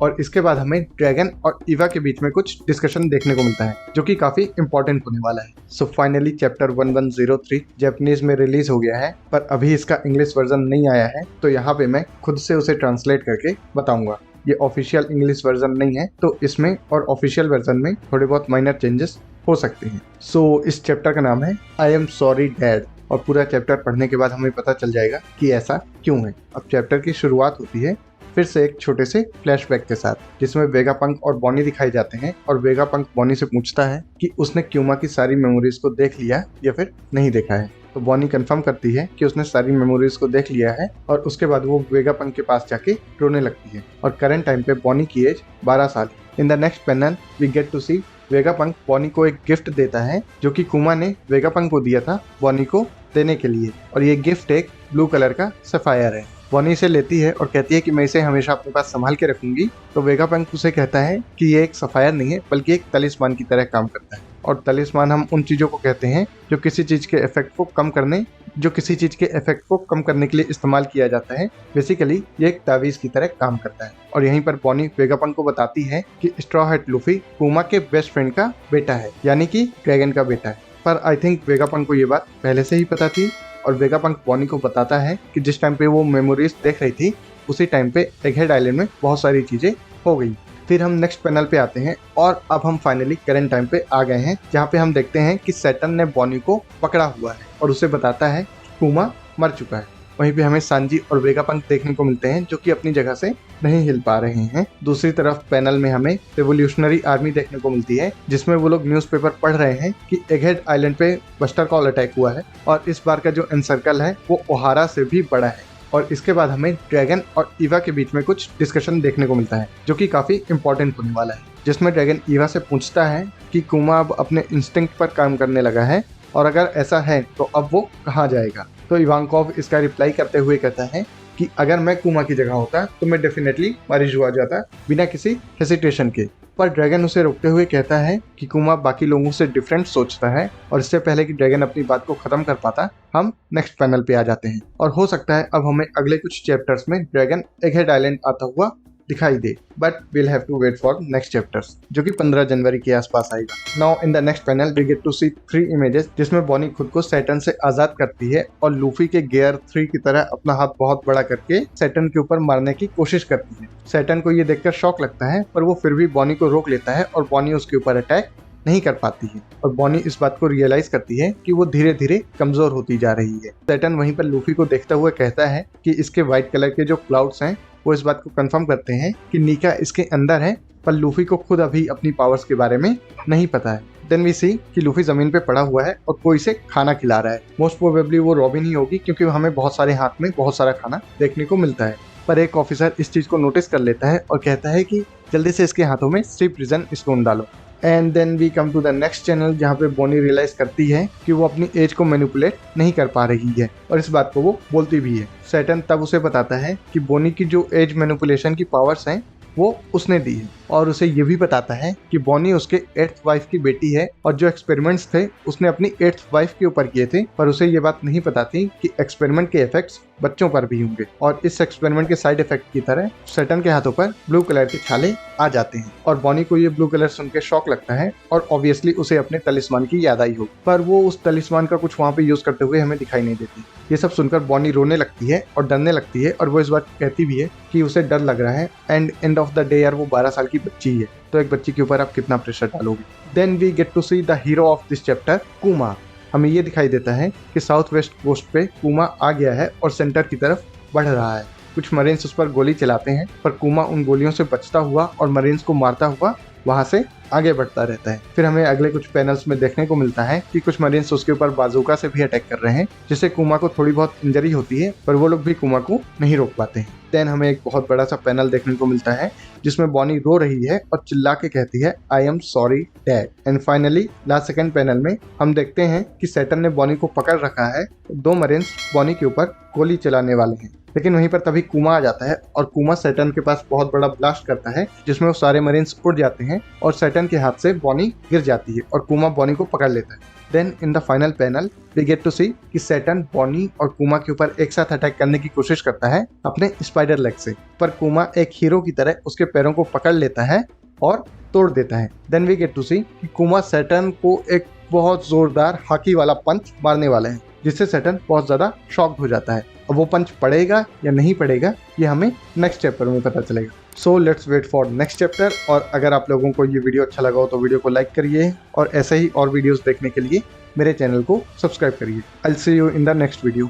और इसके बाद हमें ड्रैगन और ईवा के बीच में कुछ डिस्कशन देखने को मिलता है जो कि काफी इंपॉर्टेंट होने वाला है। सो फाइनली चैप्टर 1103 जापानीज में रिलीज हो गया है, पर अभी इसका इंग्लिश वर्जन नहीं आया है, तो यहाँ पे मैं खुद से उसे ट्रांसलेट करके बताऊंगा। ये ऑफिशियल इंग्लिश वर्जन नहीं है, तो इसमें और ऑफिशियल वर्जन में थोड़े बहुत माइनर चेंजेस हो सकते हैं। सो इस चैप्टर का नाम है आई एम सॉरी डैड, और पूरा चैप्टर पढ़ने के बाद हमें पता चल जाएगा कि ऐसा क्यों है। अब चैप्टर की शुरुआत होती है फिर से एक छोटे से फ्लैशबैक के साथ, जिसमें वेगापंक और बॉनी दिखाए जाते हैं और वेगापंक बॉनी से पूछता है कि उसने क्यूमा की सारी मेमोरीज को देख लिया या फिर नहीं देखा है। तो बॉनी कंफर्म करती है कि उसने सारी मेमोरीज को देख लिया है और उसके बाद वो वेगापंक के पास जाके रोने लगती है। और करंट टाइम पे बॉनी की एज 12 साल है। In the next panel we get to see Vegapunk Bonney को एक गिफ्ट देता है जो कि कुमा ने वेगापंक को दिया था बॉनी को देने के लिए, और ये गिफ्ट एक ब्लू कलर का सफायर है। बॉनी इसे लेती है और कहती है कि मैं इसे हमेशा अपने पास संभाल के रखूंगी। तो वेगापंक उसे कहता है कि ये एक सफायर नहीं है बल्कि एक तलिस्मान की तरह काम करता है, और तलिस्मान हम उन चीजों को कहते हैं जो किसी चीज के इफेक्ट को कम करने के लिए इस्तेमाल किया जाता है। बेसिकली ये एक तावीज की तरह काम करता है। और यहीं पर बॉनी वेगापंक को बताती है कि स्ट्रॉ हैट लूफी कुमा के बेस्ट फ्रेंड का बेटा है, यानी कि ड्रैगन का बेटा है। पर आई थिंक वेगापंक को ये बात पहले से ही पता थी, और वेगापंक बॉनी को बताता है कि जिस टाइम पे वो मेमोरीज देख रही थी उसी टाइम पे एगहेड आइलैंड में बहुत सारी चीजें हो गई। फिर हम नेक्स्ट पैनल पे आते हैं और अब हम फाइनली करंट टाइम पे आ गए हैं, जहाँ पे हम देखते हैं कि सैटर्न ने बॉनी को पकड़ा हुआ है और उसे बताता है कि कुमा मर चुका है। वहीं पे हमें सांजी और वेगापंक देखने को मिलते हैं जो कि अपनी जगह से नहीं हिल पा रहे हैं। दूसरी तरफ पैनल में हमें रेवोल्यूशनरी आर्मी देखने को मिलती है, जिसमें वो लोग न्यूज़पेपर पढ़ रहे हैं कि एगहेड आइलैंड पे बस्टर कॉल अटैक हुआ है और इस बार का जो एनसर्कल है वो ओहारा से भी बड़ा है। और इसके बाद हमें ड्रैगन और ईवा के बीच में कुछ डिस्कशन देखने को मिलता है जो कि काफी इंपॉर्टेंट होने वाला है, जिसमें ड्रैगन ईवा से पूछता है कि कुमा अब अपने इंस्टिंक्ट पर काम करने लगा है, और अगर ऐसा है तो अब वो कहाँ जाएगा। तो इवांकोव इसका रिप्लाई करते हुए कहता है कि अगर मैं कुमा की जगह होता तो मैं डेफिनेटली मरीज हुआ जाता बिना किसी हेसिटेशन के। पर ड्रैगन उसे रोकते हुए कहता है कि कुमा बाकी लोगों से डिफरेंट सोचता है, और इससे पहले कि ड्रैगन अपनी बात को खत्म कर पाता हम नेक्स्ट पैनल पे आ जाते हैं। और हो सकता है अब हमें अगले कुछ चैप्टर्स में ड्रैगन एगहेड आइलैंड आता हुआ दिखाई दे, but we'll have to wait for next chapters जो कि 15 जनवरी के आसपास आएगा। Now in the next panel we get to see 3 images, जिसमें बॉनी खुद को सैटर्न से आजाद करती है और लूफी के गियर 3 की तरह अपना हाथ बहुत बड़ा करके सैटर्न के ऊपर मारने की कोशिश करती है। सैटर्न को ये देखकर शॉक लगता है, पर वो फिर भी बॉनी को रोक लेता है और बॉनी उसके ऊपर अटैक नहीं कर पाती है। और बॉनी इस बात को रियलाइज करती है कि वो धीरे धीरे कमजोर होती जा रही है। सैटर्न वहीं पर लूफी को देखते हुए कहता है कि इसके व्हाइट कलर के जो क्लाउड्स हैं वो इस बात को कंफर्म करते हैं कि नीका इसके अंदर है, पर लूफी को खुद अभी अपनी पावर्स के बारे में नहीं पता है। देन वी सी कि लूफी जमीन पे पड़ा हुआ है और कोई इसे खाना खिला रहा है। मोस्ट प्रोबेबली वो रॉबिन ही होगी, क्योंकि हमें बहुत सारे हाथ में बहुत सारा खाना देखने को मिलता है। पर एक ऑफिसर इस चीज को नोटिस कर लेता है और कहता है कि जल्दी से इसके हाथों में स्ट्रीप प्रिजन स्टोन डालो। And then we come to the next channel, जहाँ पे बॉनी रियलाइज करती है कि वो अपनी एज को मैनिपुलेट नहीं कर पा रही है, और इस बात को वो बोलती भी है। सैटर्न तब उसे बताता है कि बॉनी की जो एज मैनिपुलेशन की पावर्स हैं वो उसने दी है, और उसे ये भी बताता है कि बॉनी उसके 8th वाइफ की बेटी है, और जो एक्सपेरिमेंट्स थे उसने अपनी 8th वाइफ के ऊपर किए थे, पर उसे ये बात नहीं पता थी कि एक्सपेरिमेंट के इफेक्ट्स बच्चों पर भी होंगे। और इस एक्सपेरिमेंट के साइड इफेक्ट की तरह सैटर्न के हाथों पर ब्लू कलर के छाले आ जाते हैं, और बॉनी को ये ब्लू कलर सुन के शॉक लगता है, और ऑब्वियसली उसे अपने तलिस्मान की याद आई होगी, पर वो उस तलिस्मान का कुछ वहाँ पे यूज करते हुए हमें दिखाई नहीं देती। ये सब सुनकर बॉनी रोने लगती है और डरने लगती है, और वो इस बात कहती भी है कि उसे डर लग रहा है, एंड ऑफ द डे यार वो 12 साल की बच्ची है, तो एक बच्ची के ऊपर आप कितना प्रेशर डालोगे। Then we get to see the hero of this chapter, Kuma. हमें ये दिखाई देता है कि साउथ वेस्ट कोस्ट पे कुमा आ गया है और सेंटर की तरफ बढ़ रहा है। कुछ मरीन्स उस पर गोली चलाते हैं, पर कुमा उन गोलियों से बचता हुआ और मरीन्स को मारता हुआ वहां से आगे बढ़ता रहता है। फिर हमें अगले कुछ पैनल्स में देखने को मिलता है कि कुछ मरीन्स उसके ऊपर बाजूका से भी अटैक कर रहे हैं, जिससे कुमा को थोड़ी बहुत इंजरी होती है, पर वो लोग भी कुमा को नहीं रोक पाते हैं। देन हमें एक बहुत बड़ा सा पैनल देखने को मिलता है जिसमें बॉनी रो रही है और चिल्ला के कहती है I am sorry dad. And finally last second panel में हम देखते हैं कि सैटर्न ने बॉनी को पकड़ रखा है। 2 मरीन्स बॉनी के ऊपर गोली चलाने वाले हैं, लेकिन वहीं पर तभी कुमा आ जाता है और कुमा सैटर्न के पास बहुत बड़ा ब्लास्ट करता है, जिसमें वो सारे मरीन्स उड़ जाते हैं और सैटर्न सैटर्न के हाथ से बॉनी गिर जाती है और कुमा बॉनी को पकड़ लेता है। Then in the final panel we get to see कि सैटर्न बॉनी और कुमा के ऊपर एक साथ अटैक करने की कोशिश करता है अपने स्पाइडर लेग से, पर कुमा एक हीरो की तरह उसके पैरों को पकड़ लेता है और तोड़ देता है। Then we get to see कि कुमा सैटर्न को एक बहुत जोरदार हाकी वाला पंच मारने वाले हैं, जिससे सैटर्न बहुत ज्यादा शॉक्ड हो जाता है। अब वो पंच पड़ेगा या नहीं पड़ेगा ये हमें नेक्स्ट चैप्टर में पता चलेगा। So let's wait for next chapter. और अगर आप लोगों को ये वीडियो अच्छा लगा हो तो वीडियो को लाइक करिए और ऐसे ही और वीडियोस देखने के लिए मेरे चैनल को सब्सक्राइब करिए। I will see you in the next video.